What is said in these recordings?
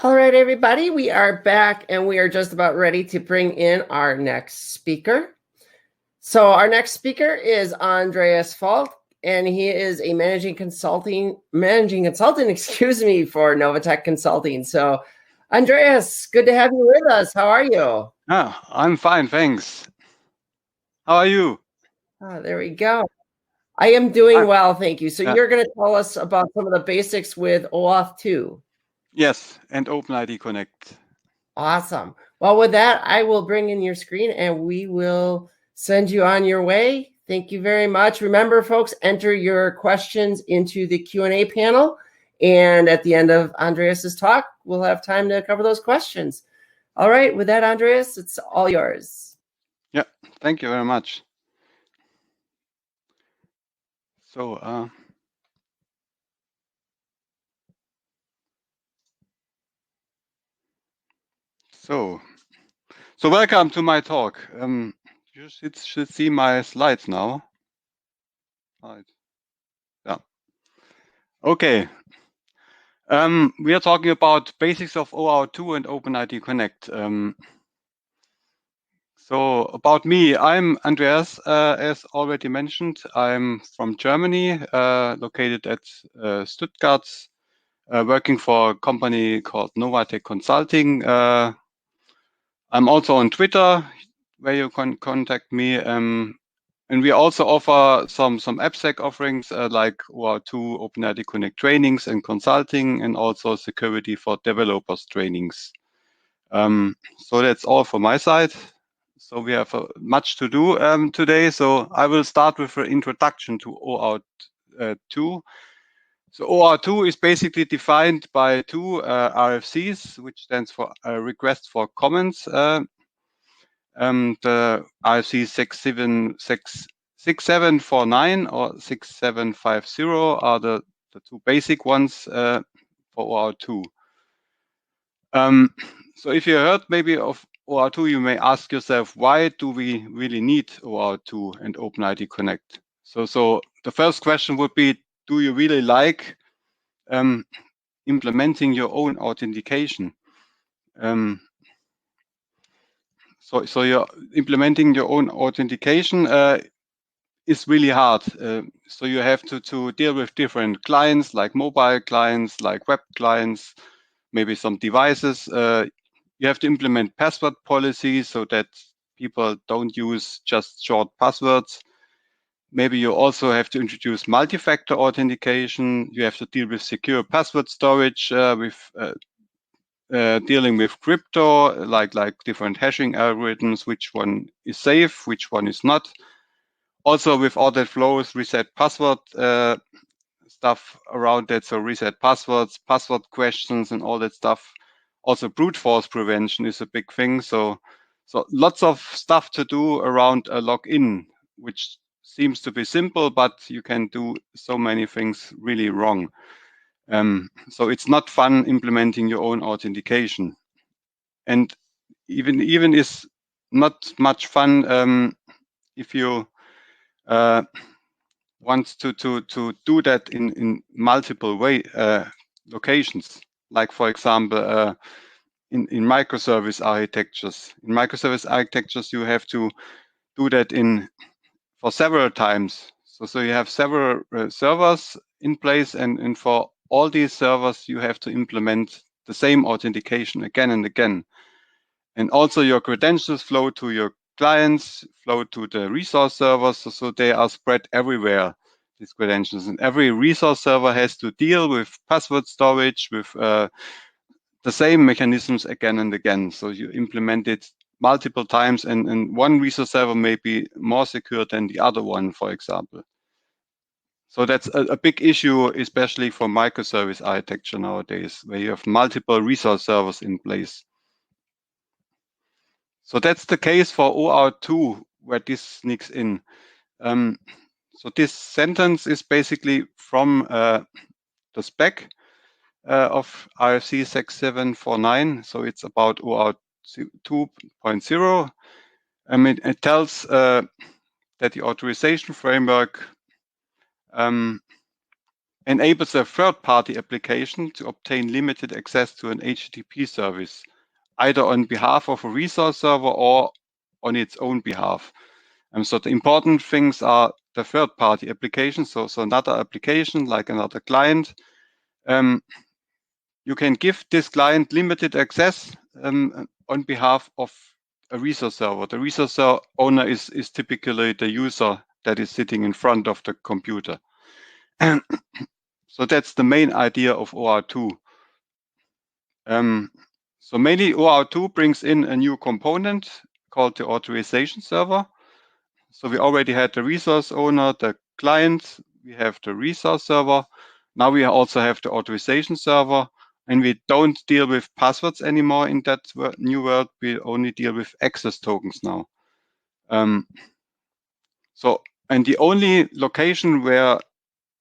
All right, everybody, we are back and we are just about ready to bring in our next speaker. So our next speaker is Andreas Falk, and he is a managing consultant, excuse me, for Novatech Consulting. So Andreas, good to have you with us. How are you? I'm fine, thanks. How are you? Oh, there we go. I am doing well, thank you. So Yeah. you're going to tell us about some of the basics with OAuth 2. Yes, and OpenID Connect. Awesome. Well, with that, I will bring in your screen and we will send you on your way. Thank you very much. Remember, folks, enter your questions into the Q&A panel. And at the end of Andreas's talk, we'll have time to cover those questions. All right. With that, Andreas, it's all yours. Yeah, thank you very much. So, so welcome to my talk. You should see my slides now. Right. Yeah. Okay. We are talking about basics of OAuth 2 and OpenID Connect. So about me, I'm Andreas, as already mentioned. I'm from Germany, located at Stuttgart, working for a company called Novatech Consulting. I'm also on Twitter, where you can contact me. And we also offer some AppSec offerings like OAuth 2, OpenID Connect trainings and consulting, and also security for developers trainings. So that's all from my side. So we have much to do today. So I will start with an introduction to OAuth 2. So OAuth 2 is basically defined by two RFCs, which stands for request for comments. The RFC 6749 or 6750 are the two basic ones for OAuth 2. So if you heard maybe of OAuth 2, you may ask yourself, why do we really need OAuth 2 and OpenID Connect? So the first question would be, do you really like implementing your own authentication? So you're implementing your own authentication is really hard. So you have to deal with different clients, like mobile clients, like web clients, maybe some devices. You have to implement password policies so that people don't use just short passwords. Maybe you also have to introduce multi-factor authentication. You have to deal with secure password storage, dealing with crypto, like different hashing algorithms, which one is safe, which one is not. Also with audit flows, reset password stuff around that. So reset passwords, password questions, and all that stuff. Also brute force prevention is a big thing. So lots of stuff to do around a login, which seems to be simple, but you can do so many things really wrong. So it's not fun implementing your own authentication, and even is not much fun if you want to do that in multiple locations. Like for example, in microservice architectures. In microservice architectures, you have to do that for several times. So you have several servers in place, and for all these servers, you have to implement the same authentication again and again. And also your credentials flow to your clients, flow to the resource servers, so they are spread everywhere, these credentials. And every resource server has to deal with password storage, with the same mechanisms again and again. So you implement it multiple times, and one resource server may be more secure than the other one, for example. So that's a big issue, especially for microservice architecture nowadays, where you have multiple resource servers in place. So that's the case for OAuth 2, where this sneaks in. So this sentence is basically from the spec of RFC 6749. So it's about OAuth 2.0. It tells that the authorization framework enables a third-party application to obtain limited access to an HTTP service, either on behalf of a resource server or on its own behalf. So the important things are the third-party application. So another application, like another client, you can give this client limited access on behalf of a resource server. The resource owner is typically the user that is sitting in front of the computer. And so that's the main idea of OAuth 2. So mainly OAuth 2 brings in a new component called the authorization server. So we already had the resource owner, the client, we have the resource server. Now we also have the authorization server, and we don't deal with passwords anymore in that new world. We only deal with access tokens now. And the only location where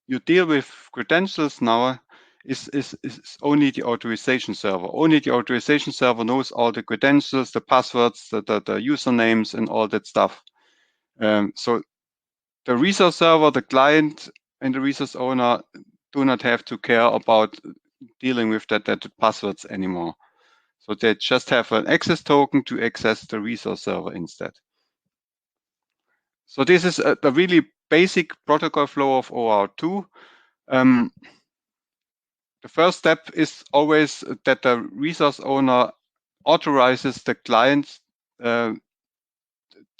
you deal with credentials now is only the authorization server. Only the authorization server knows all the credentials, the passwords, the usernames, and all that stuff. So the resource server, the client, and the resource owner do not have to care about dealing with that passwords anymore. So they just have an access token to access the resource server instead. So this is a really basic protocol flow of OAuth 2. The first step is always that the resource owner authorizes the client to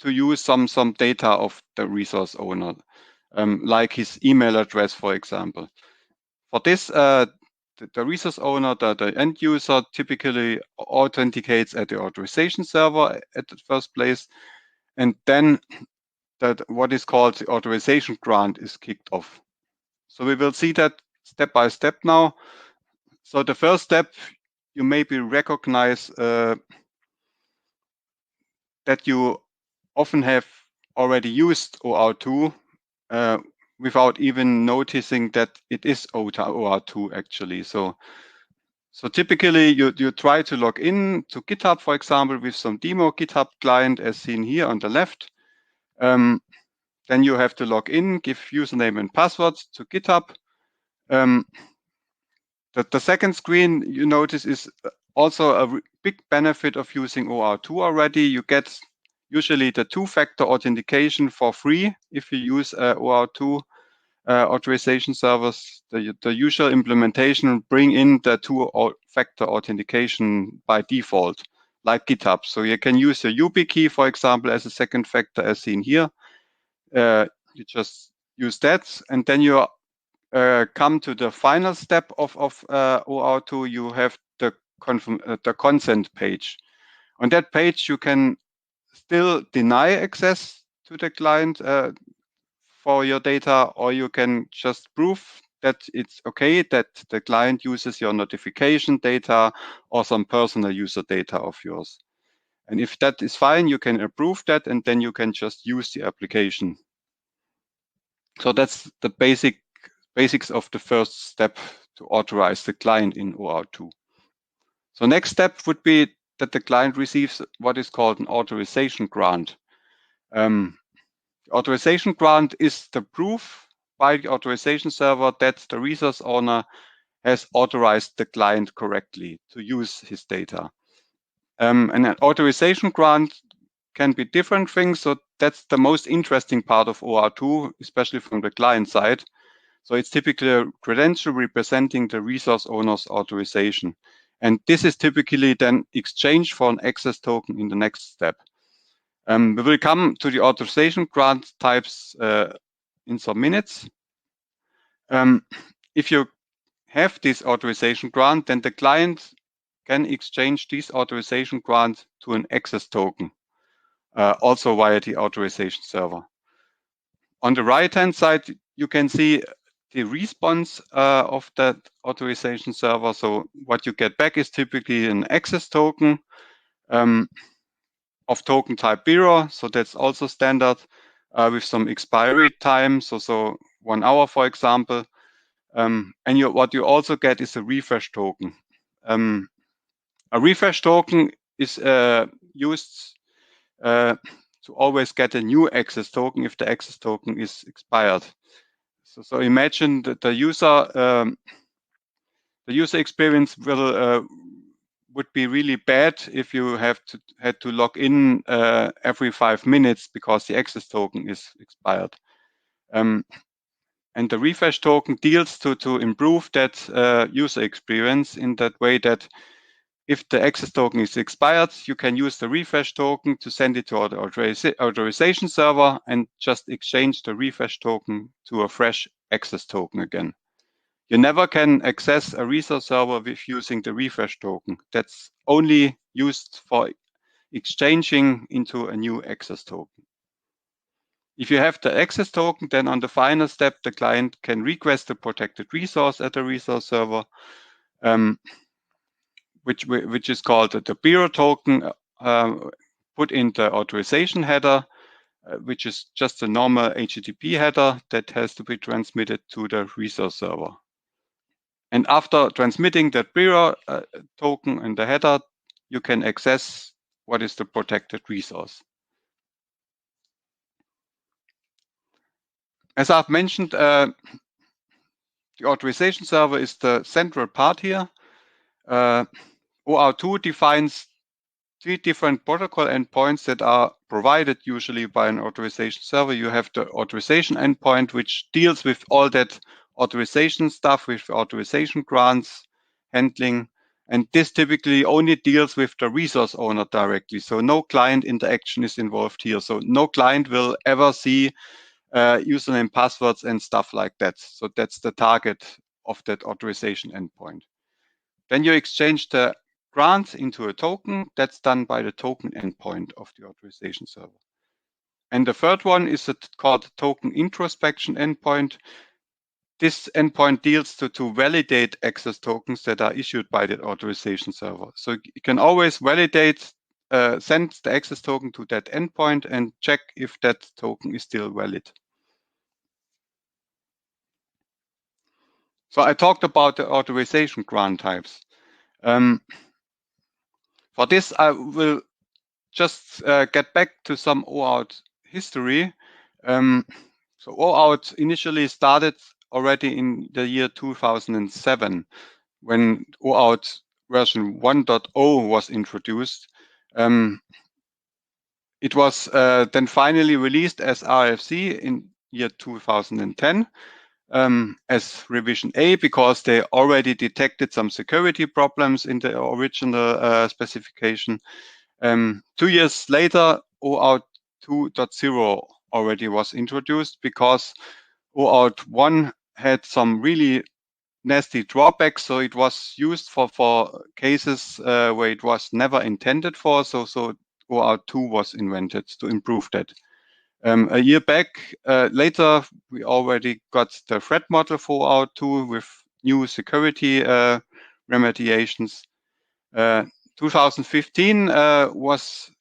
use some data of the resource owner, like his email address, for example. For this, the resource owner, the end user, typically authenticates at the authorization server at the first place, and then what is called the authorization grant is kicked off. So we will see that step by step now. So the first step, you maybe recognize that you often have already used OAuth 2 without even noticing that it is OAuth 2 actually. So typically you try to log in to GitHub, for example, with some demo GitHub client as seen here on the left. Then you have to log in, give username and password to GitHub. The second screen you notice is also a big benefit of using OAuth 2 already. You get usually the two-factor authentication for free if you use OAuth 2 authorization servers. The usual implementation bring in the two-factor authentication by default, like GitHub. So you can use a YubiKey, for example, as a second factor as seen here. You just use that, and then you come to the final step of OAuth 2, you have the consent page. On that page, you can still deny access to the client for your data, or you can just prove that it's okay that the client uses your notification data or some personal user data of yours. And if that is fine, you can approve that, and then you can just use the application. So that's the basics of the first step to authorize the client in OAuth 2. So next step would be that the client receives what is called an authorization grant. The authorization grant is the proof by the authorization server that the resource owner has authorized the client correctly to use his data. And an authorization grant can be different things. So that's the most interesting part of OAuth 2, especially from the client side. So it's typically a credential representing the resource owner's authorization. And this is typically then exchanged for an access token in the next step. We will come to the authorization grant types in some minutes. If you have this authorization grant, then the client can exchange this authorization grant to an access token, also via the authorization server. On the right-hand side, you can see the response of that authorization server. So what you get back is typically an access token of token type 0. So that's also standard with some expiry time. So 1 hour, for example. And what you also get is a refresh token. A refresh token is used to always get a new access token if the access token is expired. So imagine that the user experience would be really bad if you had to log in every 5 minutes because the access token is expired. And the refresh token deals to improve that user experience in that way that if the access token is expired, you can use the refresh token to send it to the authorization server and just exchange the refresh token to a fresh access token again. You never can access a resource server with using the refresh token. That's only used for exchanging into a new access token. If you have the access token, then on the final step, the client can request a protected resource at the resource server, which is called the bureau token, put in the authorization header, which is just a normal HTTP header that has to be transmitted to the resource server. And after transmitting that bureau token in the header, you can access what is the protected resource. As I've mentioned, the authorization server is the central part here. OAuth 2 defines 3 different protocol endpoints that are provided usually by an authorization server. You have the authorization endpoint, which deals with all that authorization stuff, with authorization grants, handling, and this typically only deals with the resource owner directly. So no client interaction is involved here. So no client will ever see username, passwords, and stuff like that. So that's the target of that authorization endpoint. Then you exchange the grant into a token. That's done by the token endpoint of the authorization server. And the third one is called token introspection endpoint. This endpoint deals to validate access tokens that are issued by the authorization server. So you can always validate, send the access token to that endpoint and check if that token is still valid. So I talked about the authorization grant types. For this, I will just get back to some OAuth history. So OAuth initially started already in the year 2007 when OAuth version 1.0 was introduced. It was then finally released as RFC in year 2010 as revision A because they already detected some security problems in the original specification. 2 years later, OAuth 2.0 already was introduced because OAuth 1 had some really nasty drawbacks. So it was used for cases where it was never intended for. So OAuth 2 was invented to improve that. A year back, later, we already got the threat model for OAuth 2 with new security remediations. 2015 was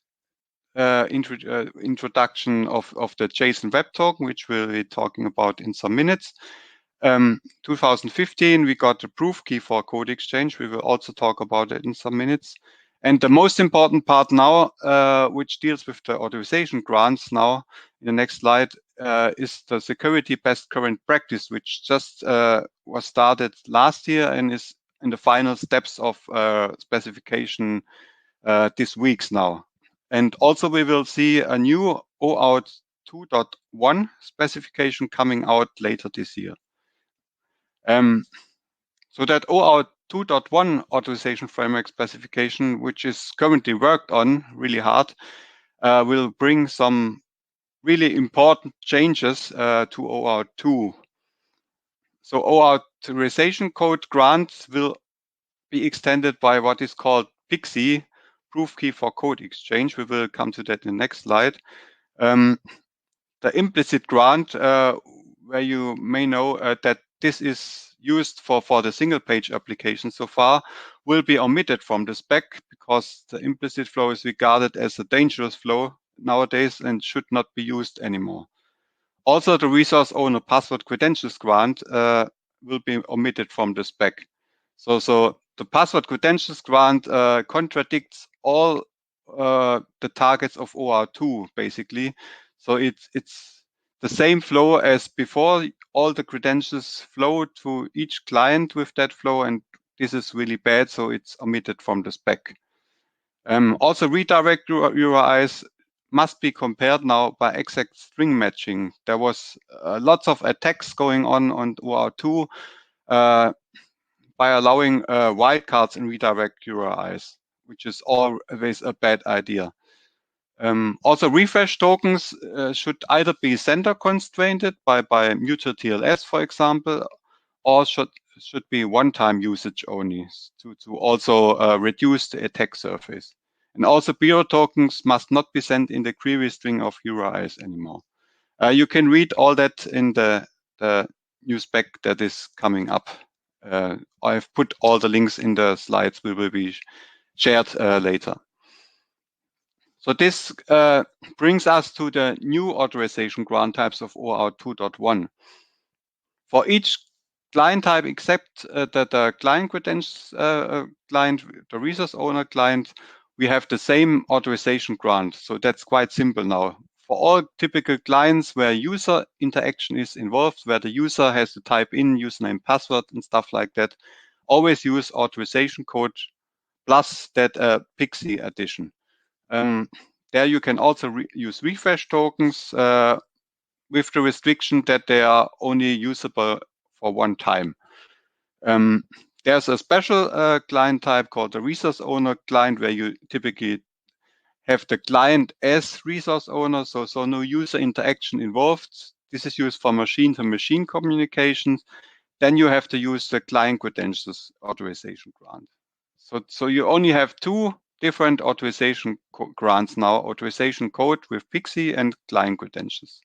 introduction of the JSON web token, which we'll be talking about in some minutes. 2015, we got the proof key for code exchange. We will also talk about it in some minutes. And the most important part now, which deals with the authorization grants now in the next slide, is the security best current practice, which just was started last year and is in the final steps of specification this week now. And also we will see a new OAuth 2.1 specification coming out later this year. So that OAuth 2.1 authorization framework specification, which is currently worked on really hard, will bring some really important changes to OAuth 2. So OAuth authorization code grants will be extended by what is called PKCE, proof key for code exchange. We will come to that in the next slide. The implicit grant, where you may know that this is used for the single page application so far, will be omitted from the spec because the implicit flow is regarded as a dangerous flow nowadays and should not be used anymore. Also, the resource owner password credentials grant will be omitted from the spec. So the password credentials grant contradicts all the targets of OAuth 2 basically. So it's the same flow as before. All the credentials flow to each client with that flow, and this is really bad, so it's omitted from the spec. Also, redirect URIs must be compared now by exact string matching. There was lots of attacks going on OAuth 2 by allowing wildcards in redirect URIs, which is always a bad idea. Also, refresh tokens should either be sender constrained by mutual TLS, for example, or should be one-time usage only to also reduce the attack surface. And also, bureau tokens must not be sent in the query string of URIs anymore. You can read all that in the new spec that is coming up. I've put all the links in the slides, we will be shared later. So this brings us to the new authorization grant types of OAuth 2.1. For each client type except the client credentials client, the resource owner client, we have the same authorization grant. So that's quite simple now. For all typical clients where user interaction is involved, where the user has to type in username, password, and stuff like that, always use authorization code plus that PKCE addition. There you can also use refresh tokens with the restriction that they are only usable for one time. There's a special client type called the resource owner client, where you typically have the client as resource owner, so no user interaction involved. This is used for machine-to-machine communications. Then you have to use the client credentials authorization grant. So you only have two different authorization grants now: authorization code with PKCE and client credentials.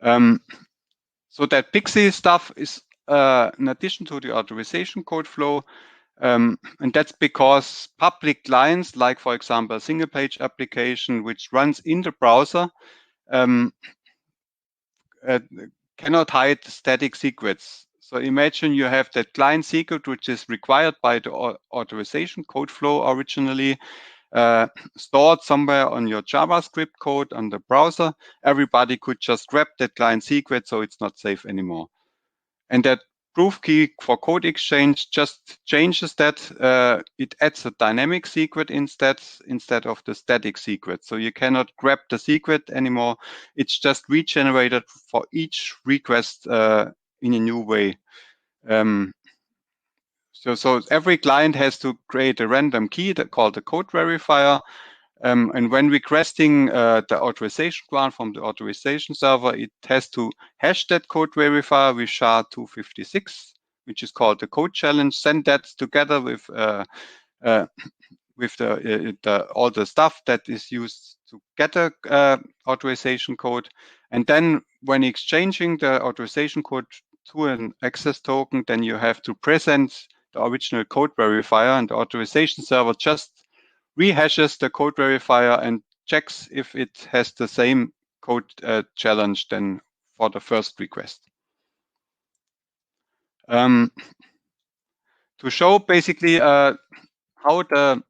So that PKCE stuff is in addition to the authorization code flow, and that's because public clients, like for example a single page application which runs in the browser, cannot hide static secrets. So imagine you have that client secret which is required by the authorization code flow originally, stored somewhere on your JavaScript code on the browser. Everybody could just grab that client secret, so it's not safe anymore. And that proof key for code exchange just changes that. It adds a dynamic secret instead of the static secret. So you cannot grab the secret anymore. It's just regenerated for each request in a new way. So every client has to create a random key called the code verifier. And when requesting the authorization grant from the authorization server, it has to hash that code verifier with SHA-256, which is called the code challenge. Send that together with all the stuff that is used to get a authorization code. And then when exchanging the authorization code to an access token, then you have to present the original code verifier, and the authorization server just rehashes the code verifier and checks if it has the same code challenge than for the first request. To show basically how the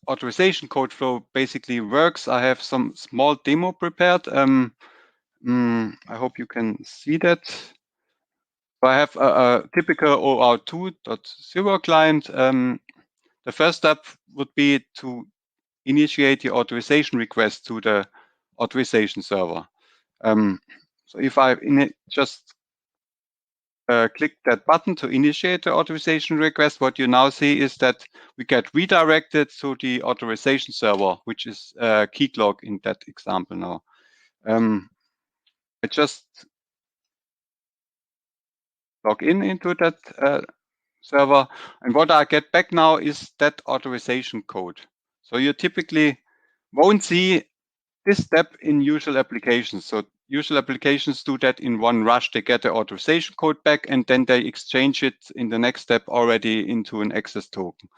authorization code flow basically works, I have some small demo prepared. I hope you can see that. So I have a typical OAuth 2.0 client. The first step would be to initiate the authorization request to the authorization server. So if I just click that button to initiate the authorization request, what you now see is that we get redirected to the authorization server, which is Keycloak in that example now. I just log into that server, and what I get back now is that authorization code. So you typically won't see this step in usual applications. So usual applications do that in one rush. They get the authorization code back, and then they exchange it in the next step already into an access token.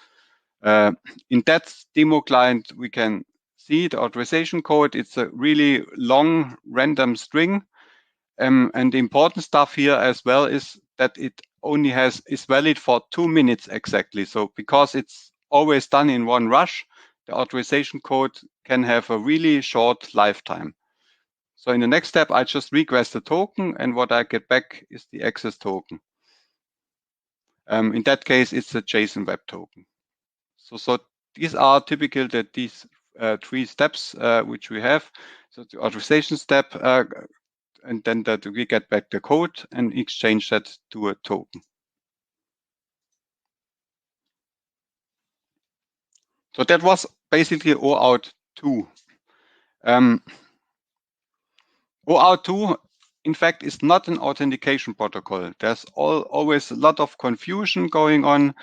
In that demo client, we can see the authorization code. It's a really long random string. And the important stuff here as well is that it only is valid for 2 minutes exactly. So because it's always done in one rush, the authorization code can have a really short lifetime. So in the next step, I just request the token, and what I get back is the access token. In that case, it's a JSON web token. So these are typical that these 3 steps which we have. So the authorization step, and then that we get back the code and exchange that to a token. So that was basically OAuth 2. OAuth 2, in fact, is not an authentication protocol. There's always a lot of confusion going on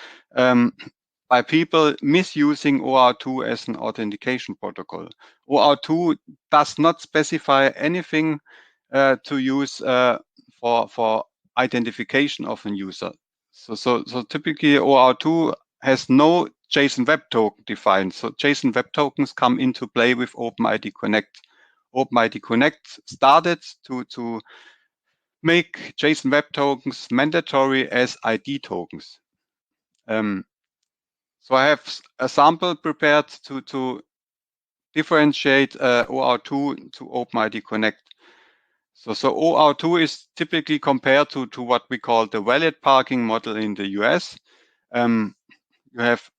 by people misusing OAuth 2 as an authentication protocol. OAuth 2 does not specify anything to use for identification of a user. So typically OAuth 2 has no JSON web token defined. So JSON web tokens come into play with OpenID Connect. OpenID Connect started to make JSON web tokens mandatory as ID tokens. So I have a sample prepared to differentiate OAuth 2 to OpenID Connect. So OAuth 2 is typically compared to what we call the valid parking model in the US. You have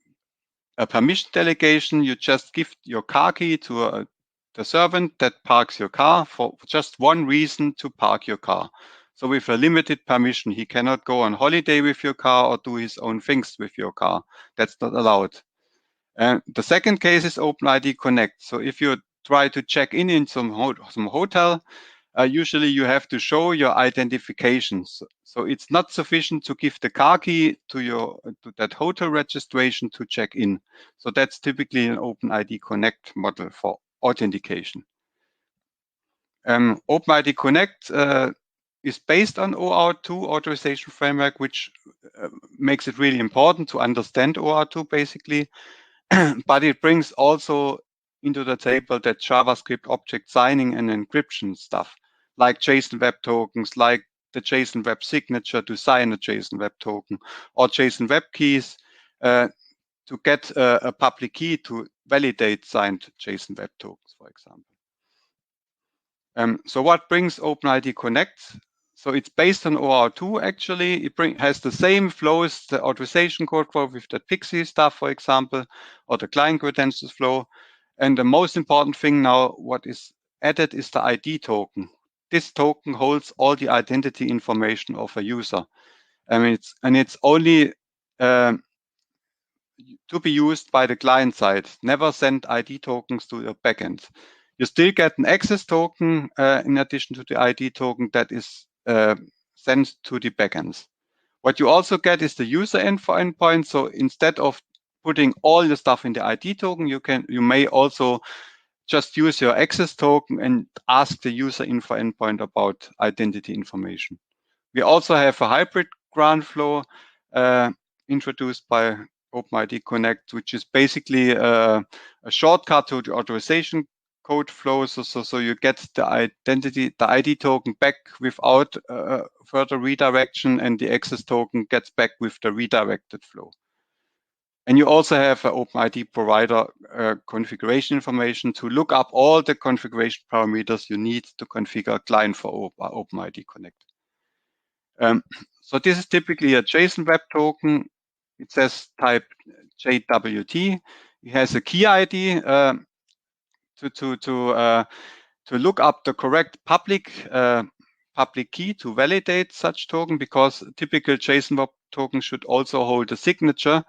a permission delegation. You just give your car key to the servant that parks your car for just one reason, to park your car. So with a limited permission, he cannot go on holiday with your car or do his own things with your car. That's not allowed. And the second case is OpenID Connect. So if you try to check in some hotel, usually you have to show your identifications. So it's not sufficient to give the car key to that hotel registration to check in. So that's typically an OpenID Connect model for authentication. OpenID Connect is based on OAuth 2 authorization framework, which makes it really important to understand OAuth 2 basically. But it brings also into the table that JavaScript object signing and encryption stuff, like JSON web tokens, like the JSON web signature to sign a JSON web token, or JSON web keys to get a public key to validate signed JSON web tokens, for example. So what brings OpenID Connect? So it's based on OAuth 2 actually. It has the same flows, the authorization code flow with the PKCE stuff, for example, or the client credentials flow. And the most important thing now, what is added, is the ID token. This token holds all the identity information of a user. It's only to be used by the client side. Never send ID tokens to your backend. You still get an access token in addition to the ID token that is sent to the backends. What you also get is the user info endpoint. So instead of putting all your stuff in the ID token, you may also just use your access token and ask the user info endpoint about identity information. We also have a hybrid grant flow introduced by OpenID Connect, which is basically a shortcut to the authorization code flow. So you get the ID token back without further redirection, and the access token gets back with the redirected flow. And you also have an OpenID provider configuration information to look up all the configuration parameters you need to configure a client for OpenID Connect. So this is typically a JSON web token. It says type JWT. It has a key ID to look up the correct public key to validate such token, because typical JSON web token should also hold a signature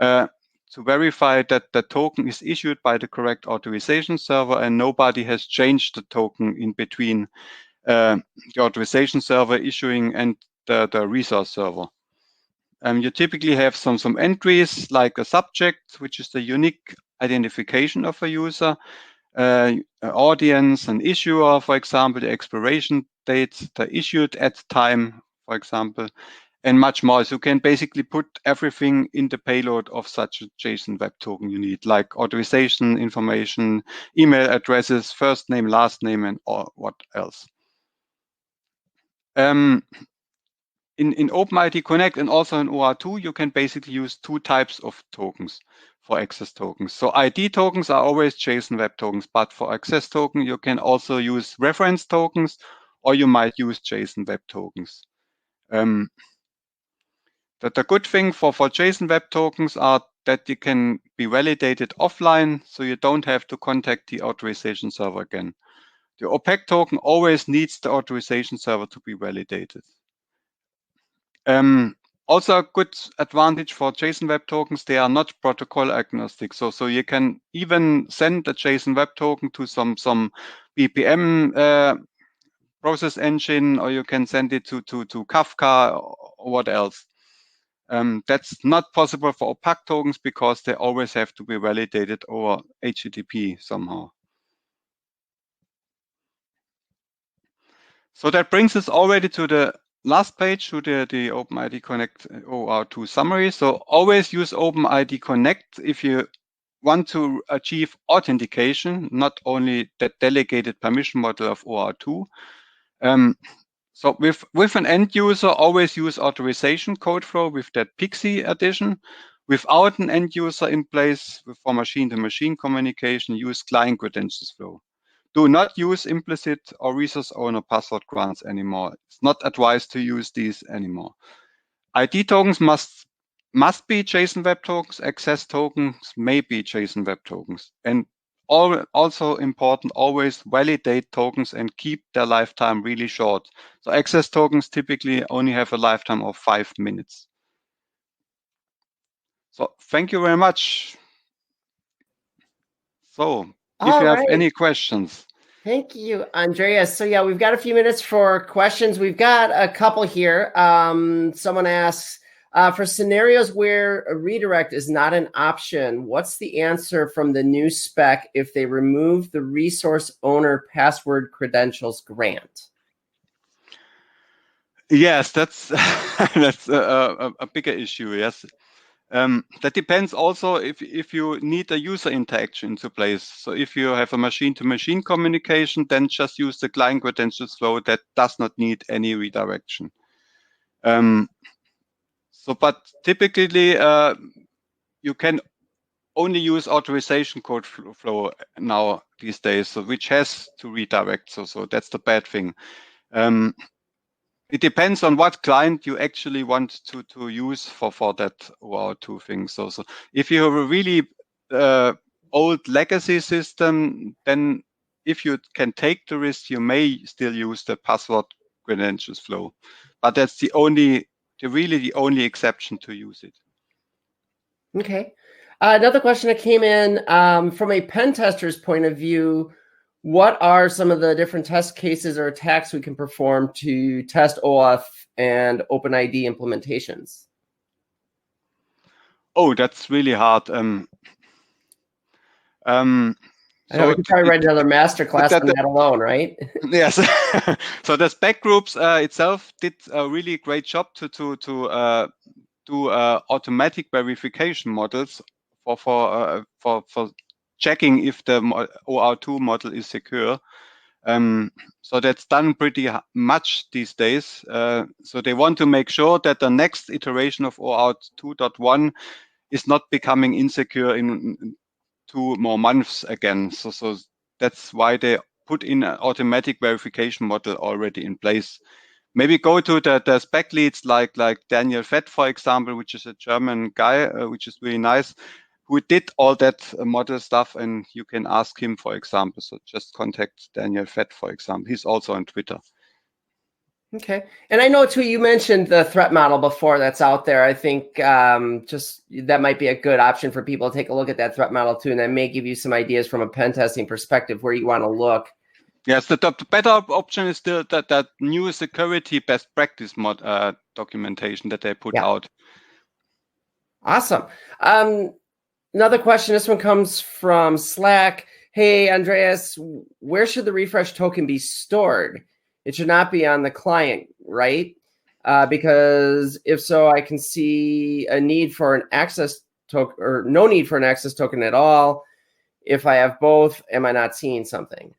to verify that the token is issued by the correct authorization server and nobody has changed the token in between the authorization server issuing and the resource server. You typically have some entries like a subject, which is the unique identification of a user, an audience, an issuer, for example, the expiration date, the issued at time, for example, and much more. So you can basically put everything in the payload of such a JSON web token you need, like authorization information, email addresses, first name, last name, and or what else. in OpenID Connect and also in OAuth 2, you can basically use two types of tokens for access tokens. So ID tokens are always JSON Web Tokens, but for access token, you can also use reference tokens, or you might use JSON Web Tokens. The good thing for JSON Web Tokens are that you can be validated offline, so you don't have to contact the authorization server again. The opaque token always needs the authorization server to be validated. Also a good advantage for JSON Web Tokens, they are not protocol agnostic. So you can even send a JSON Web Token to some BPM process engine, or you can send it to Kafka or what else. That's not possible for opaque tokens because they always have to be validated over HTTP somehow. So that brings us already to the last page, to the OpenID Connect OAuth 2 summary. So always use OpenID Connect if you want to achieve authentication, not only the delegated permission model of OAuth 2. So with an end user, always use authorization code flow with that PKCE addition. Without an end user in place for machine-to-machine communication, use client credentials flow. Do not use implicit or resource owner password grants anymore. It's not advised to use these anymore. ID tokens must be JSON Web Tokens. Access tokens may be JSON Web Tokens. And also important, always validate tokens and keep their lifetime really short. So access tokens typically only have a lifetime of 5 minutes. So thank you very much. So if you have any questions. Thank you, Andreas. So yeah, we've got a few minutes for questions. We've got a couple here. Someone asks, for scenarios where a redirect is not an option, what's the answer from the new spec if they remove the resource owner password credentials grant? Yes, that's that's a bigger issue. Yes, that depends also if you need a user interaction to place. So if you have a machine-to-machine communication, then just use the client credentials flow that does not need any redirection. But typically you can only use authorization code flow now these days, so which has to redirect. So that's the bad thing. It depends on what client you actually want to use for that OAuth 2 thing. So if you have a really old legacy system, then if you can take the risk, you may still use the password credentials flow. But that's really the only exception to use it. Okay. Another question that came in from a pen tester's point of view, what are some of the different test cases or attacks we can perform to test OAuth and OpenID implementations? Oh, that's really hard. I know we could probably write another masterclass on that alone, right? Yes. So the spec groups itself did a really great job to do automatic verification models for checking if the OAuth 2 model is secure. So that's done pretty much these days. So they want to make sure that the next iteration of OAuth 2.1 is not becoming insecure in 2 more months again. So that's why they put in an automatic verification model already in place. Maybe go to the spec leads like Daniel Fett, for example, which is a German guy, which is really nice, who did all that model stuff, and you can ask him, for example. So just contact Daniel Fett, for example. He's also on Twitter. Okay. And I know, too, you mentioned the threat model before that's out there. I think just that might be a good option for people to take a look at that threat model, too, and that may give you some ideas from a pen testing perspective where you want to look. Yes, the better option is still that new security best practice documentation that they put out. Awesome. Another question. This one comes from Slack. Hey, Andreas, where should the refresh token be stored? It should not be on the client, right? Because if so, I can see a need for an access token or no need for an access token at all. If I have both, am I not seeing something?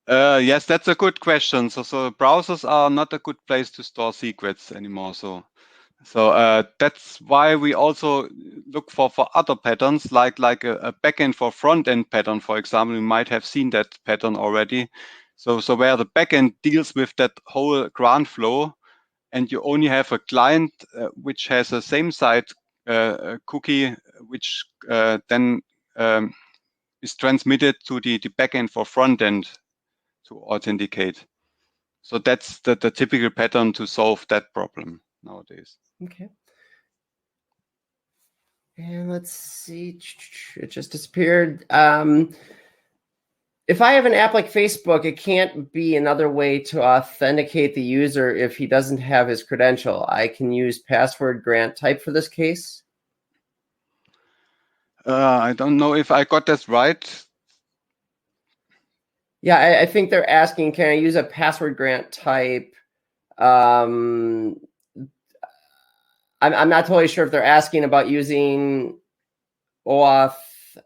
Yes, that's a good question. So browsers are not a good place to store secrets anymore. So that's why we also look for other patterns, like a backend for front end pattern, for example. You might have seen that pattern already. So where the backend deals with that whole grant flow, and you only have a client which has a same site cookie, which then is transmitted to the backend for front end to authenticate. So that's the typical pattern to solve that problem nowadays. Okay. And let's see, it just disappeared. If I have an app like Facebook, it can't be another way to authenticate the user if he doesn't have his credential. I can use password grant type for this case. I don't know if I got this right. Yeah, I think they're asking, can I use a password grant type? I'm not totally sure if they're asking about using OAuth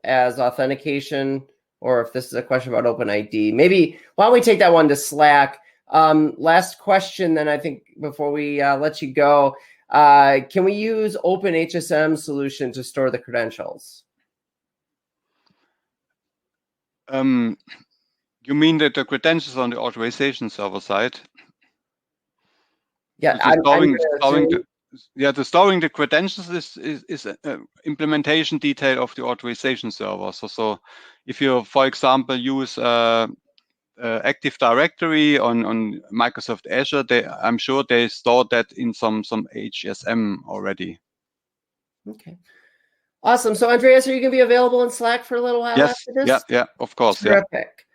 as authentication, or if this is a question about OpenID. Maybe, why don't we take that one to Slack? Last question, then I think before we let you go, can we use OpenHSM solution to store the credentials? You mean that the credentials on the authorization server side? Yeah, So the storing the credentials is an implementation detail of the authorization server. So if you, for example, use Active Directory on Microsoft Azure, I'm sure they store that in some HSM already. Okay. Awesome. So Andreas, are you going to be available in Slack for a little while Yes. after this? Yeah, of course. Terrific.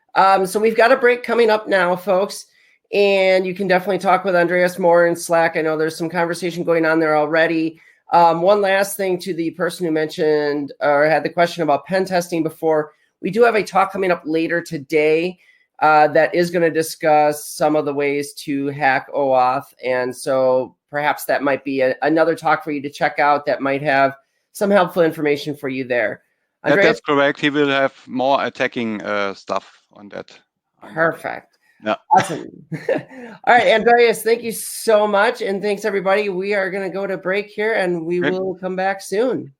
So we've got a break coming up now, folks, and you can definitely talk with Andreas more in Slack. I know there's some conversation going on there already. One last thing to the person who mentioned or had the question about pen testing before, we do have a talk coming up later today that is going to discuss some of the ways to hack OAuth. And so perhaps that might be another talk for you to check out that might have some helpful information for you there. Andreas? That's correct. He will have more attacking stuff on that. Perfect. Yeah. Awesome. All right, Andreas, thank you so much. And thanks, everybody. We are going to go to break here and we will come back soon.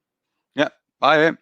Yeah. Bye.